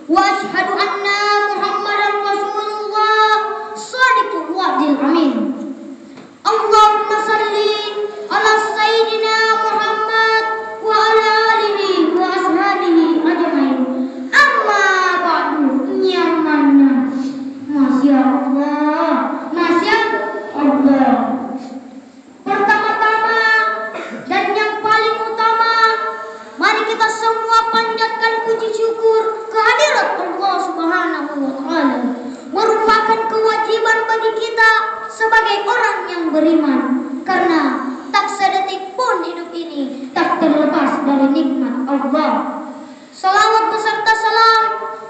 wa asyhadu anna Muhammadar Rasulullah shadiqul wa'dil amin. Allahumma salli ala sayyidina Muhammad wa ala alihi wa ashabihi ajmain. Amma ba'du, nyamanna. Masya Allah, Masya Allah. Pertama-tama dan yang paling utama, mari kita semua panjatkan puji syukur kehadirat Allah Subhanahu wa Ta'ala. Merupakan kewajiban bagi kita sebagai orang yang beriman, karena tak sedetik pun hidup ini tak terlepas dari nikmat Allah. Salawat beserta salam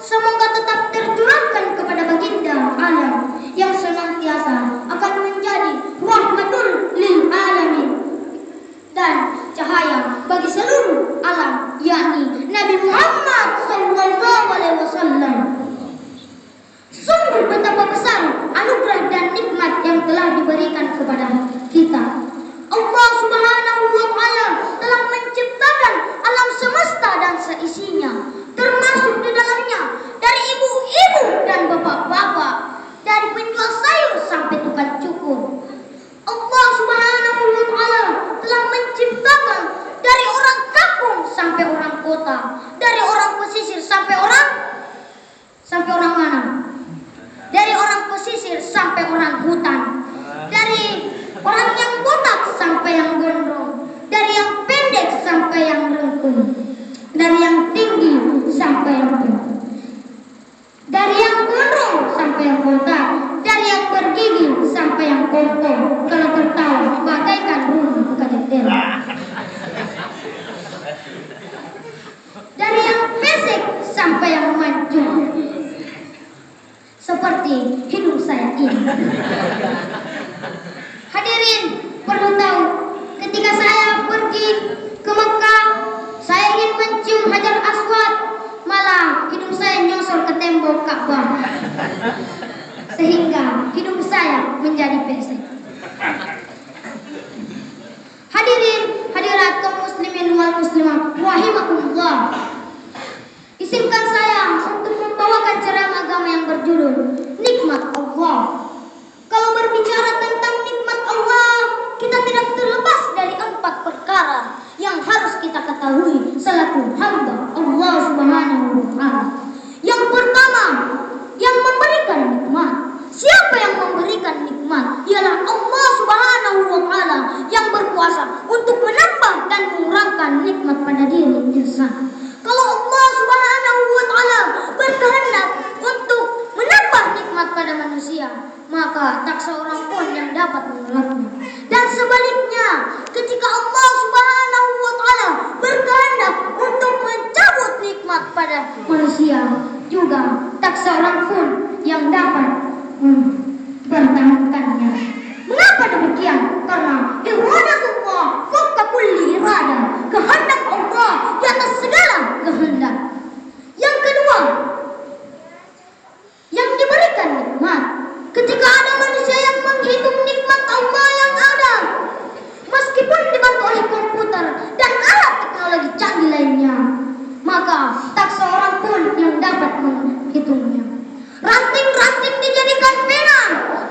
semoga tetap tercurahkan kepada baginda alam yang senantiasa akan menjadi rahmatul lil alamin dan cahaya bagi seluruh alam, yakni Nabi Muhammad sallallahu alaihi wasallam. Sungguh betapa besar anugerah dan nikmat yang telah diberikan kepada kita. Allah Subhanahu wa Ta'ala telah menciptakan alam semesta dan seisinya, termasuk di dalamnya dari ibu-ibu dan bapak-bapak, dari penjual sayur sampai tukang cukur. Allah Subhanahu wa Ta'ala telah menciptakan dari orang kampung sampai orang kota, dari orang pesisir sampai orang mana? Dari orang pesisir sampai orang hutan, dari orang yang botak sampai yang gondrong, dari yang pendek sampai yang rengkung, dari yang tinggi sampai yang pendek, dari yang gondrong sampai yang botak, dari yang bergigi sampai yang kokoh. Kalau tertawa bagaikan burung keteteran, dari yang pesek sampai yang mancung, seperti hidung saya ini. Hadirin perlu tahu, ketika saya pergi ke Mekah, saya ingin mencium Hajar Aswad, malah hidung saya nyosor ke tembok Ka'bah, sehingga hidung saya menjadi pesek. Hadirin hadirat kaum muslimin wal muslimat rahimakumullah, izinkan saya untuk membawakan ceramah agama yang berjudul Nikmat Allah. Kalau berbicara tentang nikmat Allah, kita tidak terlepas dari 4 perkara yang harus kita ketahui selaku hamba Allah Subhanahu wa Ta'ala. Yang pertama, yang memberikan nikmat. Siapa yang memberikan nikmat? Ialah Allah Subhanahu wa Ta'ala yang berkuasa untuk menambah dan mengurangkan nikmat pada diri insan. Kalau Allah Subhanahu wa Ta'ala berkehendak untuk menambah nikmat pada manusia, maka tak seorang pun yang dapat menolaknya. Dan sebaliknya, ketika Allah Subhanahu wa Ta'ala berkehendak untuk mencabut nikmat pada manusia, juga tak seorang pun yang dapat mempertahankannya. Mengapa demikian? Karena iradatullah fawqa kulli iradah, kehendak Allah di atas segala kehendak. Yang kedua, yang diberikan nikmat. Ketika ada manusia yang menghitung nikmat Allah yang ada, meskipun dibantu oleh komputer dan alat teknologi canggih lainnya, maka tak seorang pun yang dapat menghitungnya. Ranting-ranting dijadikan pena,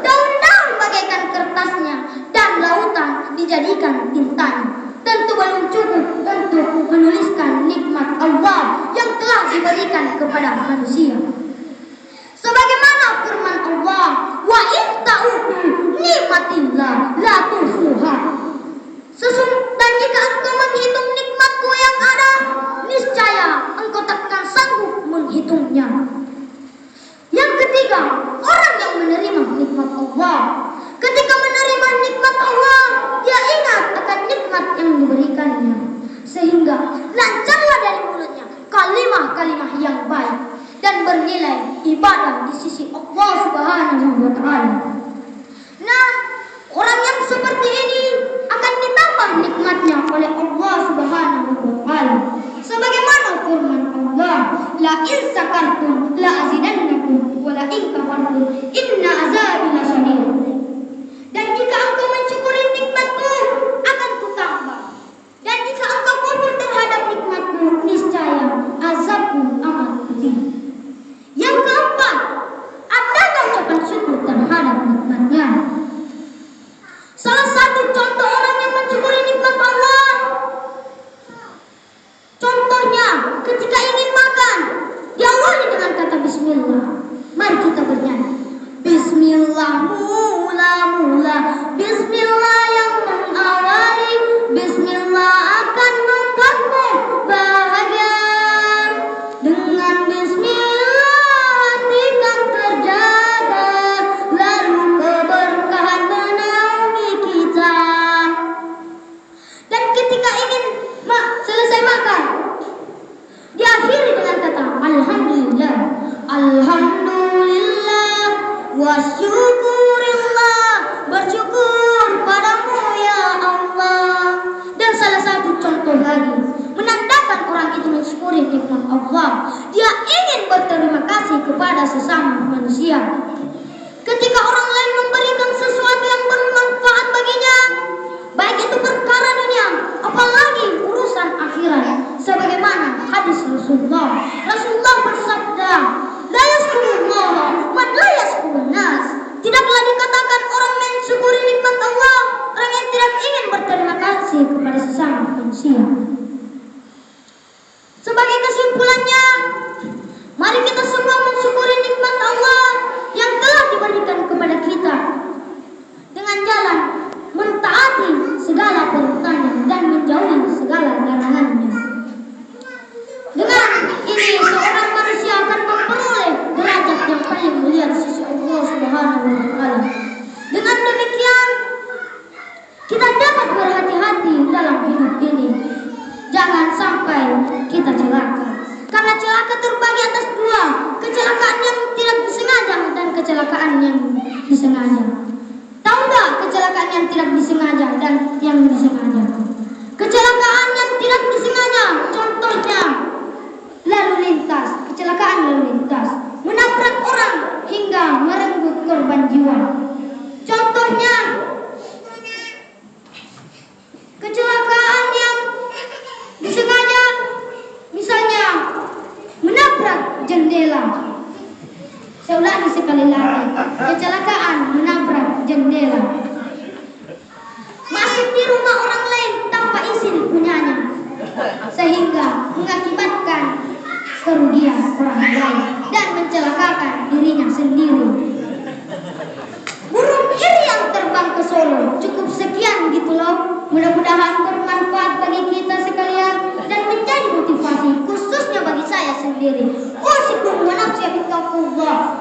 daun-daun bagaikan kertasnya, dan lautan dijadikan tintanya. Tentu belum cukup untuk menuliskan nikmat Allah yang telah diberikan kepada manusia. Sebagaimana firman Allah, wa in ta'udu nikmatillah la tuhsuha. Dan jika engkau menghitung nikmatku yang ada, niscaya engkau takkan sanggup menghitungnya. Yang ketiga, orang yang menerima nikmat Allah. Ketika menerima nikmat Allah, dia ingat akan nikmat yang diberikannya, sehingga lancarlah dari mulutnya kalimah-kalimah yang baik dan bernilai ibadah di sisi Allah Subhanahu wa Ta'ala. Nah, orang yang seperti ini akan ditambah nikmatnya oleh Allah Subhanahu wa Ta'ala. Sebagaimana firman Allah, la in sakartum la azidannakum wa la in kafartum inna azabi lasyadid. Dan jika engkau mensyukuri nikmatku, akan kutambah. Dan jika engkau kufur terhadap nikmatku, niscaya azabku amat pedih. mensyukuri nikmat Allah. Dia ingin berterima kasih kepada sesama manusia. Ketika orang lain memberikan sesuatu yang bermanfaat baginya, baik itu perkara dunia, apalagi urusan akhirat, sebagaimana hadis Rasulullah. Rasulullah bersabda, la yaskurullah man la yaskurun nas. Tidaklah dikatakan orang mensyukuri nikmat Allah orang yang tidak ingin berterima kasih kepada sesama manusia. Sebagai kesimpulannya, mari kita semua mensyukuri nikmat Allah yang telah diberikan kepada kita dengan jalan mentaati segala perintahnya dan menjauhi segala larangannya. Dengan ini seorang manusia akan memperoleh derajat yang paling mulia di sisi Allah Subhanahu wa taala. Dengan demikian kita dapat berhati-hati dalam hidup ini. Jangan sampai kita celaka. Karena celaka terbagi atas dua, kecelakaan yang tidak disengaja dan kecelakaan yang disengaja. Tahu nggak kecelakaan yang tidak disengaja dan yang disengaja? Kecelakaan yang tidak disengaja, contohnya lalu lintas, kecelakaan lalu lintas, menabrak orang hingga merenggut korban jiwa. Contohnya kecelakaan yang disengaja, misalnya menabrak jendela. Saya ulangi sekali lagi, kecelakaan menabrak jendela. Masuk di rumah orang lain tanpa izin punyanya, sehingga mengakibatkan kerugian orang lain dan mencelakakan dirinya sendiri. Burung iri yang terbang ke Solo. Cukup sekian gitu loh. Mudah-mudahan bermanfaat bagi kita sekalian dan menjadi motivasi khususnya bagi saya sendiri. Usikum wa nafsi bittaqullah.